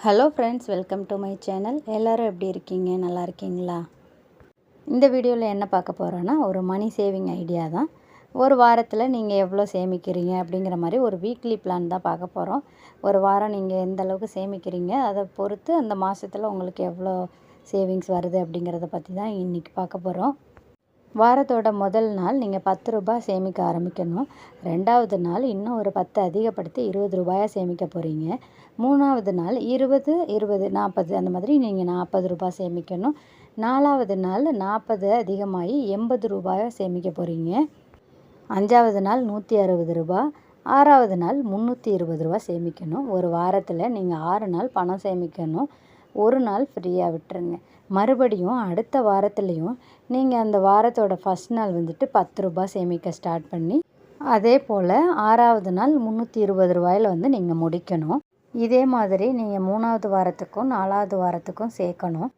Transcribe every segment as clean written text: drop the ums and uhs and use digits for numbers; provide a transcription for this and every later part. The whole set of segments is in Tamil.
Hello friends, welcome to my channel. எல்லோரும் எப்படி இருக்கீங்க? நல்லா இருக்கீங்களா? இந்த வீடியோவில் என்ன பார்க்க போகிறோன்னா, ஒரு மணி சேவிங் ஐடியா தான். ஒரு வாரத்தில் நீங்கள் எவ்வளோ சேமிக்கிறீங்க அப்படிங்கிற மாதிரி ஒரு வீக்லி பிளான் தான் பார்க்க போகிறோம். ஒரு வாரம் நீங்கள் எந்த அளவுக்கு சேமிக்கிறீங்க, அதை பொறுத்து அந்த மாதத்தில் உங்களுக்கு எவ்வளோ சேவிங்ஸ் வருது அப்படிங்கிறத பற்றி தான் இன்றைக்கி பார்க்க போகிறோம். வாரத்தோட முதல் நாள் நீங்கள் ₹10 சேமிக்க ஆரம்பிக்கணும். 2வது நாள் இன்னும் ஒரு 10 அதிகப்படுத்தி ₹20 சேமிக்க போகிறீங்க. 3வது நாள் 20, 20, 40 அந்த மாதிரி நீங்கள் ₹40 சேமிக்கணும். 4வது நாள் 40 அதிகமாகி ₹80 சேமிக்க போகிறீங்க. 5வது நாள் ₹160, 6வது நாள் ₹320 சேமிக்கணும். ஒரு வாரத்தில் நீங்கள் 6 நாள் பணம் சேமிக்கணும். ஒரு நாள் ஃப்ரீயாக விட்டுருங்க. மறுபடியும் அடுத்த வாரத்துலேயும் நீங்கள் அந்த வாரத்தோட ஃபஸ்ட் நாள் வந்துட்டு ₹10 சேமிக்க ஸ்டார்ட் பண்ணி, அதே போல் 6வது நாள் ₹320 வந்து நீங்கள் முடிக்கணும். இதே மாதிரி நீங்கள் 3வது வாரத்துக்கும் 4வது வாரத்துக்கும் சேர்க்கணும்.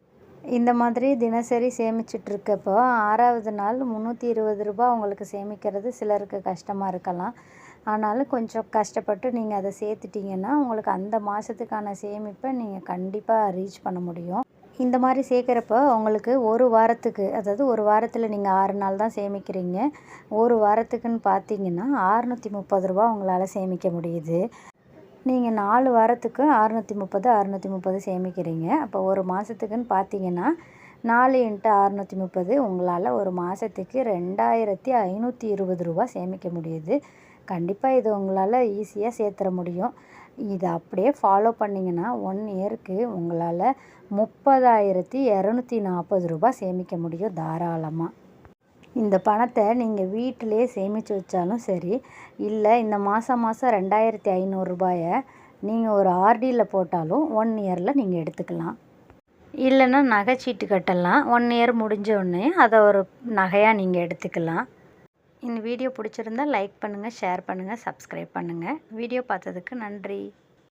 இந்த மாதிரி தினசரி சேமிச்சிட்ருக்கப்போ 6வது நாள் ₹320 உங்களுக்கு சேமிக்கிறது சிலருக்கு கஷ்டமாக இருக்கலாம். ஆனாலும் கொஞ்சம் கஷ்டப்பட்டு நீங்கள் அதை சேர்த்துட்டிங்கன்னா உங்களுக்கு அந்த மாதத்துக்கான சேமிப்பை நீங்கள் கண்டிப்பாக ரீச் பண்ண முடியும். இந்த மாதிரி சேர்க்குறப்ப உங்களுக்கு ஒரு வாரத்துக்கு, அதாவது ஒரு வாரத்தில் நீங்கள் 6 நாள் தான் சேமிக்கிறீங்க. ஒரு வாரத்துக்குன்னு பார்த்தீங்கன்னா ₹630 உங்களால் சேமிக்க முடியுது. நீங்கள் 4 வாரத்துக்கு 630, 630 சேமிக்கிறீங்க. அப்போ ஒரு மாதத்துக்குன்னு பார்த்தீங்கன்னா 4 × 630 உங்களால் ஒரு மாதத்துக்கு ₹2520 சேமிக்க முடியுது. கண்டிப்பாக இது உங்களால் ஈஸியாக சேர்த்துற முடியும். இதை அப்படியே ஃபாலோ பண்ணிங்கன்னா 1 இயருக்கு உங்களால் ₹30,240 சேமிக்க முடியும் தாராளமாக. இந்த பணத்தை நீங்கள் வீட்டிலே சேமித்து வச்சாலும் சரி, இல்லை இந்த மாதம் ₹2,500 நீங்கள் ஒரு ஆர்டியில் போட்டாலும் 1 இயரில் நீங்கள் எடுத்துக்கலாம். இல்லைன்னா நகைச்சீட்டு கட்டலாம். 1 இயர் முடிஞ்ச உடனே அதை ஒரு நகையாக நீங்கள் எடுத்துக்கலாம். இந்த வீடியோ பிடிச்சிருந்தால் லைக் பண்ணுங்கள், ஷேர் பண்ணுங்கள், சப்ஸ்கிரைப் பண்ணுங்கள். வீடியோ பார்த்ததுக்கு நன்றி.